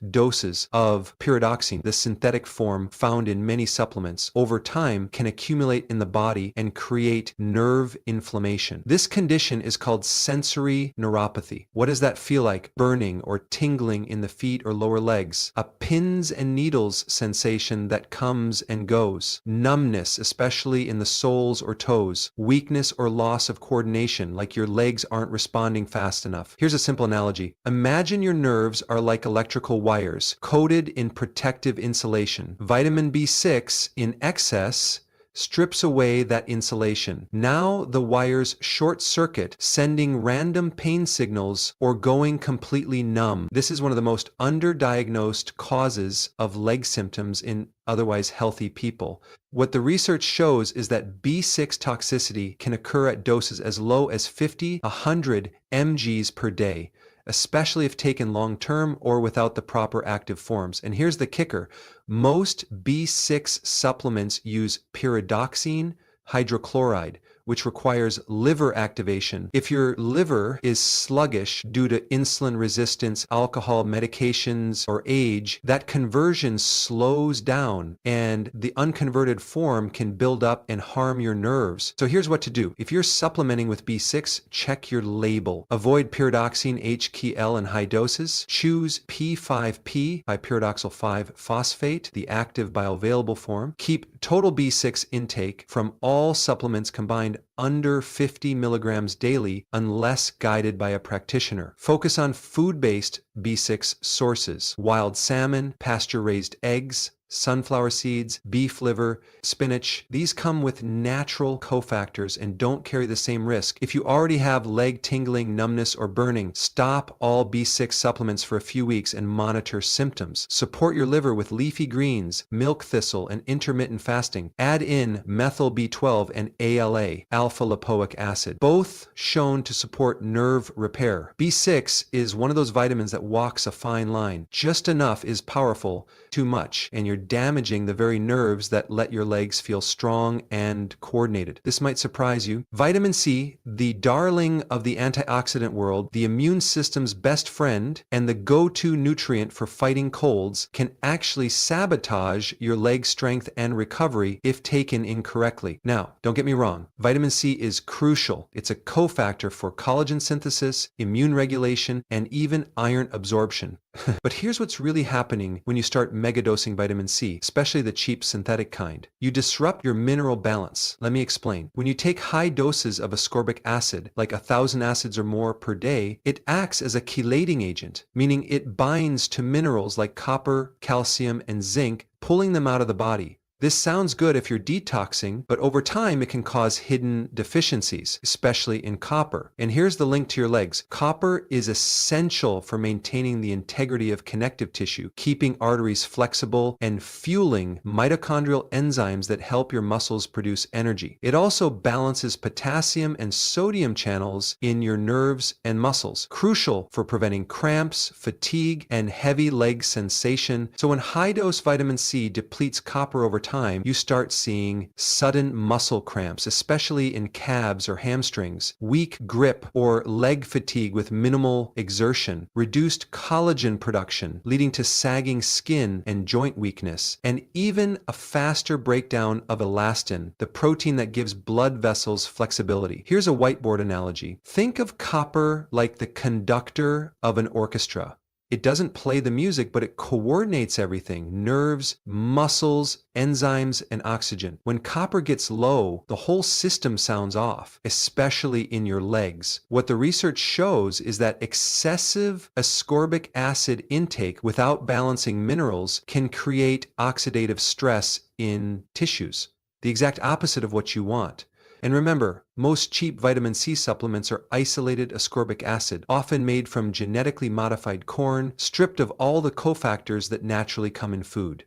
doses of pyridoxine, the synthetic form found in many supplements, over time can accumulate in the body and create nerve inflammation. This condition is called sensory neuropathy. What does that feel like? Burning or tingling in the feet or lower legs. A pins and needles sensation that comes and goes. Numbness, especially in the soles or toes. Weakness or loss of coordination, like your legs aren't responding fast enough. Here's a simple analogy. Imagine your nerves are like electrical wires, coated in protective insulation. Vitamin B6 in excess strips away that insulation. Now the wires short circuit, sending random pain signals or going completely numb. This is one of the most underdiagnosed causes of leg symptoms in otherwise healthy people. What the research shows is that B6 toxicity can occur at doses as low as 50-100 mgs per day, especially if taken long-term or without the proper active forms. And here's the kicker. Most B6 supplements use pyridoxine hydrochloride, which requires liver activation. If your liver is sluggish due to insulin resistance, alcohol, medications, or age, that conversion slows down and the unconverted form can build up and harm your nerves. So here's what to do. If you're supplementing with B6, check your label. Avoid pyridoxine HKL in high doses. Choose P5P, pyridoxal 5-phosphate, the active bioavailable form. Keep total B6 intake from all supplements combined under 50 milligrams daily unless guided by a practitioner. Focus on food-based B6 sources: wild salmon, pasture-raised eggs, sunflower seeds, beef liver, spinach. These come with natural cofactors and don't carry the same risk. If you already have leg tingling, numbness, or burning, stop all B6 supplements for a few weeks and monitor symptoms. Support your liver with leafy greens, milk thistle, and intermittent fasting. Add in methyl B12 and ALA, alpha-lipoic acid, both shown to support nerve repair. B6 is one of those vitamins that walks a fine line. Just enough is powerful, too much, and you're damaging the very nerves that let your legs feel strong and coordinated. This might surprise you. Vitamin C, the darling of the antioxidant world, the immune system's best friend, and the go-to nutrient for fighting colds, can actually sabotage your leg strength and recovery if taken incorrectly. Now, don't get me wrong. Vitamin C is crucial. It's a cofactor for collagen synthesis, immune regulation, and even iron absorption. But here's what's really happening when you start megadosing vitamin C, especially the cheap synthetic kind. You disrupt your mineral balance. Let me explain. When you take high doses of ascorbic acid, like 1,000 acids or more per day, it acts as a chelating agent, meaning it binds to minerals like copper, calcium, and zinc, pulling them out of the body. This sounds good if you're detoxing, but over time it can cause hidden deficiencies, especially in copper. And here's the link to your legs. Copper is essential for maintaining the integrity of connective tissue, keeping arteries flexible, and fueling mitochondrial enzymes that help your muscles produce energy. It also balances potassium and sodium channels in your nerves and muscles, crucial for preventing cramps, fatigue, and heavy leg sensation. So when high-dose vitamin C depletes copper over time, you start seeing sudden muscle cramps, especially in calves or hamstrings, weak grip or leg fatigue with minimal exertion, reduced collagen production, leading to sagging skin and joint weakness, and even a faster breakdown of elastin, the protein that gives blood vessels flexibility. Here's a whiteboard analogy. Think of copper like the conductor of an orchestra. It doesn't play the music, but it coordinates everything: nerves, muscles, enzymes, and oxygen. When copper gets low, the whole system sounds off, especially in your legs. What the research shows is that excessive ascorbic acid intake without balancing minerals can create oxidative stress in tissues, the exact opposite of what you want. And remember, most cheap vitamin C supplements are isolated ascorbic acid, often made from genetically modified corn, stripped of all the cofactors that naturally come in food.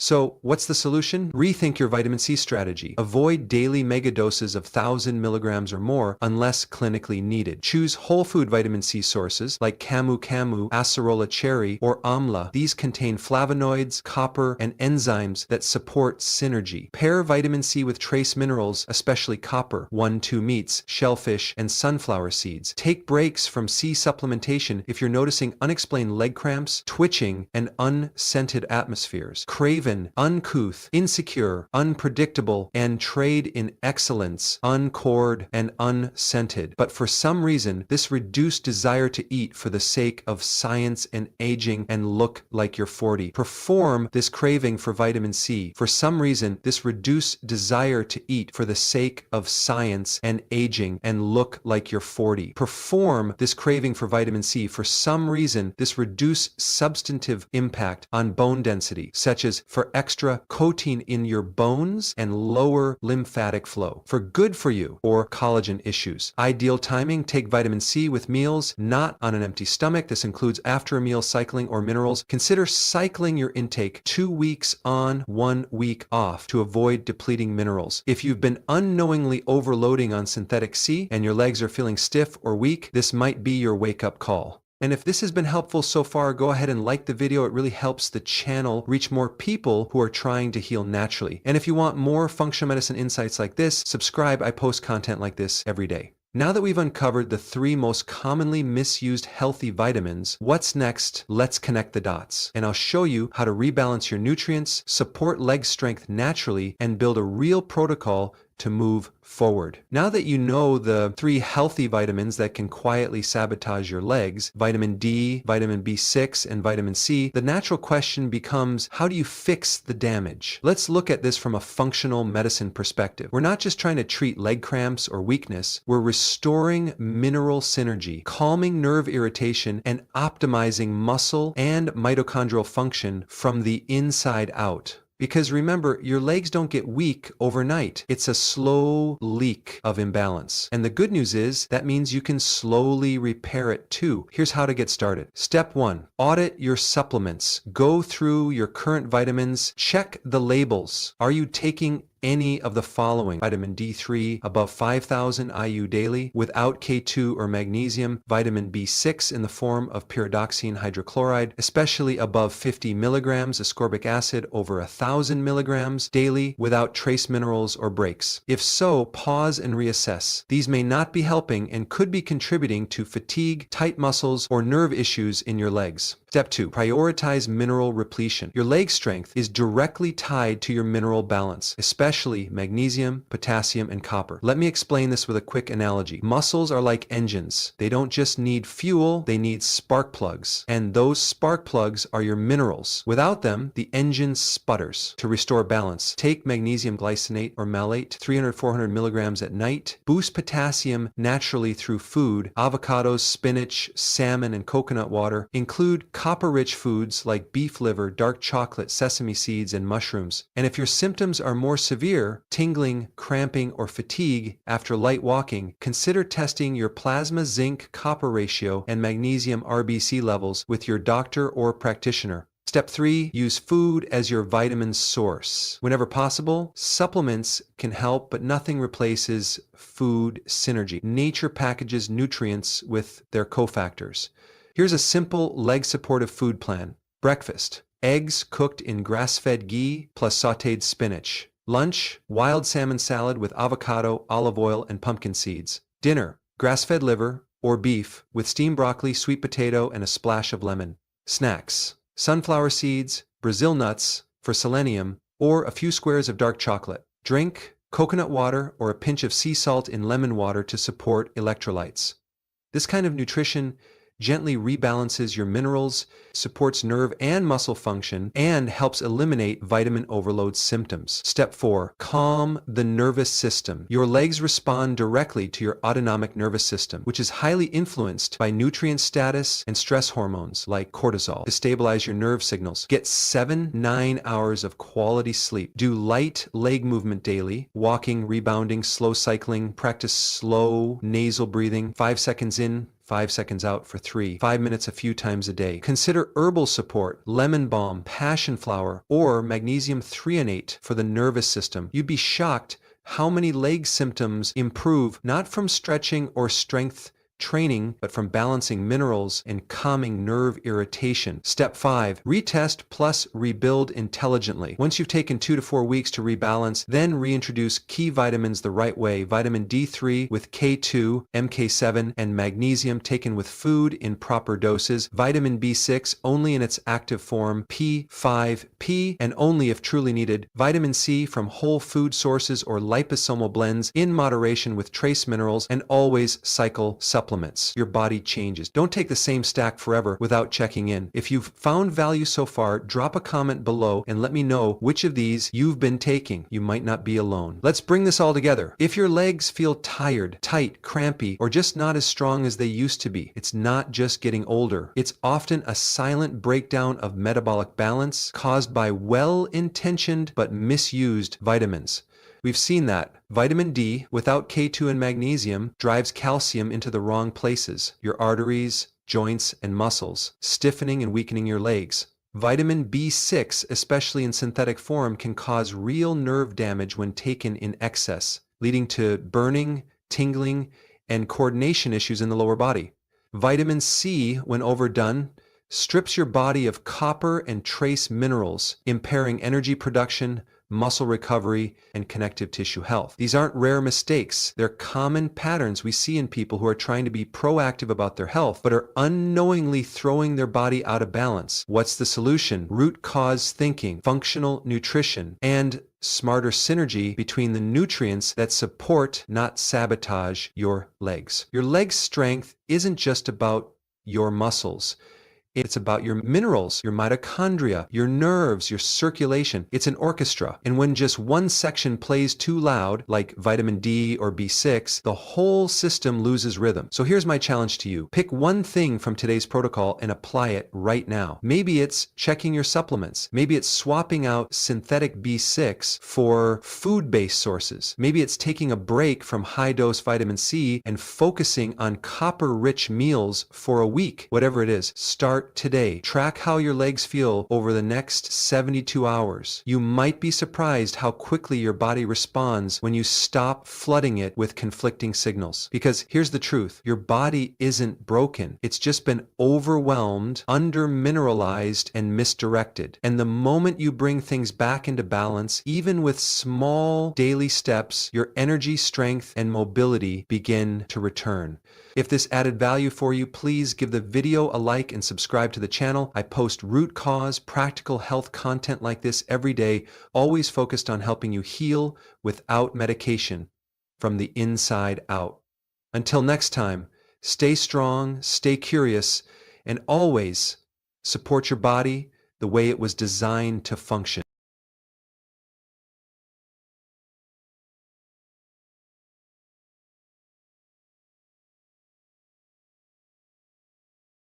So, what's the solution? Rethink your vitamin C strategy. Avoid daily mega doses of 1,000 milligrams or more unless clinically needed. Choose whole food vitamin C sources like camu camu, acerola cherry, or amla. These contain flavonoids, copper, and enzymes that support synergy. Pair vitamin C with trace minerals, especially copper, 1-2 meats, shellfish, and sunflower seeds. Take breaks from C supplementation if you're noticing unexplained leg cramps, twitching, and unscented atmospheres. Craven, uncouth, insecure, unpredictable, and trade in excellence, uncored, and unscented. But for some reason, this reduced desire to eat for the sake of science and aging and look like you're 40. Perform this craving for vitamin C. For some reason, this reduced desire to eat for the sake of science and aging and look like you're 40. Perform this craving for vitamin C. For some reason, this reduced substantive impact on bone density, such as for extra coating in your bones and lower lymphatic flow. For good for you or collagen issues. Ideal timing, take vitamin C with meals, not on an empty stomach. This includes after a meal cycling or minerals. Consider cycling your intake 2 weeks on, 1 week off to avoid depleting minerals. If you've been unknowingly overloading on synthetic C and your legs are feeling stiff or weak, this might be your wake-up call. And if this has been helpful so far, go ahead and like the video. It really helps the channel reach more people who are trying to heal naturally. And if you want more functional medicine insights like this, subscribe. I post content like this every day. Now that we've uncovered the 3 most commonly misused healthy vitamins, what's next? Let's connect the dots. And I'll show you how to rebalance your nutrients, support leg strength naturally, and build a real protocol to move forward. Now that you know the 3 healthy vitamins that can quietly sabotage your legs, vitamin D, vitamin B6, and vitamin C, the natural question becomes, how do you fix the damage? Let's look at this from a functional medicine perspective. We're not just trying to treat leg cramps or weakness, we're restoring mineral synergy, calming nerve irritation, and optimizing muscle and mitochondrial function from the inside out. Because remember, your legs don't get weak overnight. It's a slow leak of imbalance. And the good news is that means you can slowly repair it too. Here's how to get started. Step 1, audit your supplements. Go through your current vitamins. Check the labels. Are you taking any of the following? Vitamin D3 above 5,000 IU daily without K2 or magnesium, vitamin B6 in the form of pyridoxine hydrochloride, especially above 50 milligrams ascorbic acid over 1,000 milligrams daily without trace minerals or breaks. If so, pause and reassess. These may not be helping and could be contributing to fatigue, tight muscles, or nerve issues in your legs. Step 2, prioritize mineral repletion. Your leg strength is directly tied to your mineral balance, especially magnesium, potassium, and copper. Let me explain this with a quick analogy. Muscles are like engines. They don't just need fuel, they need spark plugs. And those spark plugs are your minerals. Without them, the engine sputters. To restore balance, take magnesium glycinate or malate, 300-400 milligrams at night. Boost potassium naturally through food. Avocados, spinach, salmon, and coconut water. Include copper-rich foods like beef liver, dark chocolate, sesame seeds, and mushrooms. And if your symptoms are more severe, tingling, cramping, or fatigue after light walking, consider testing your plasma zinc-copper ratio and magnesium RBC levels with your doctor or practitioner. Step 3, use food as your vitamin source. Whenever possible, supplements can help, but nothing replaces food synergy. Nature packages nutrients with their cofactors. Here's a simple leg-supportive food plan. Breakfast, eggs cooked in grass-fed ghee plus sautéed spinach. Lunch, wild salmon salad with avocado, olive oil, and pumpkin seeds. Dinner, grass-fed liver or beef with steamed broccoli, sweet potato, and a splash of lemon. Snacks, sunflower seeds, Brazil nuts for selenium, or a few squares of dark chocolate. Drink, coconut water or a pinch of sea salt in lemon water to support electrolytes. This kind of nutrition gently rebalances your minerals, supports nerve and muscle function, and helps eliminate vitamin overload symptoms. Step 4, calm the nervous system. Your legs respond directly to your autonomic nervous system, which is highly influenced by nutrient status and stress hormones like cortisol to stabilize your nerve signals. Get 7-9 hours of quality sleep. Do light leg movement daily, walking, rebounding, slow cycling. Practice slow nasal breathing, 5 seconds in, 5 seconds out for 3, 5 minutes a few times a day. Consider herbal support, lemon balm, passion flower, or magnesium threonate for the nervous system. You'd be shocked how many leg symptoms improve not from stretching or strength training, but from balancing minerals and calming nerve irritation. Step 5. Retest plus rebuild intelligently. Once you've taken 2 to 4 weeks to rebalance, then reintroduce key vitamins the right way. Vitamin D3 with K2, MK7, and magnesium taken with food in proper doses. Vitamin B6 only in its active form, P5P, and only if truly needed. Vitamin C from whole food sources or liposomal blends in moderation with trace minerals, and always cycle supplements. Your body changes. Don't take the same stack forever without checking in. If you've found value so far, drop a comment below and let me know which of these you've been taking. You might not be alone. Let's bring this all together. If your legs feel tired, tight, crampy, or just not as strong as they used to be, it's not just getting older. It's often a silent breakdown of metabolic balance caused by well-intentioned but misused vitamins. We've seen that. Vitamin D, without K2 and magnesium, drives calcium into the wrong places, your arteries, joints, and muscles, stiffening and weakening your legs. Vitamin B6, especially in synthetic form, can cause real nerve damage when taken in excess, leading to burning, tingling, and coordination issues in the lower body. Vitamin C, when overdone, strips your body of copper and trace minerals, impairing energy production, muscle recovery, and connective tissue health. These aren't rare mistakes. They're common patterns we see in people who are trying to be proactive about their health, but are unknowingly throwing their body out of balance. What's the solution? Root cause thinking, functional nutrition, and smarter synergy between the nutrients that support, not sabotage, your legs. Your leg strength isn't just about your muscles. It's about your minerals, your mitochondria, your nerves, your circulation. It's an orchestra. And when just one section plays too loud, like vitamin D or B6, the whole system loses rhythm. So here's my challenge to you. Pick one thing from today's protocol and apply it right now. Maybe it's checking your supplements. Maybe it's swapping out synthetic B6 for food-based sources. Maybe it's taking a break from high-dose vitamin C and focusing on copper-rich meals for a week. Whatever it is, start today. Track how your legs feel over the next 72 hours. You might be surprised how quickly your body responds when you stop flooding it with conflicting signals. Because here's the truth, your body isn't broken. It's just been overwhelmed, under-mineralized, and misdirected. And the moment you bring things back into balance, even with small daily steps, your energy, strength, and mobility begin to return. If this added value for you, please give the video a like and subscribe to the channel. I post root cause, practical health content like this every day, always focused on helping you heal without medication from the inside out. Until next time, stay strong, stay curious, and always support your body the way it was designed to function.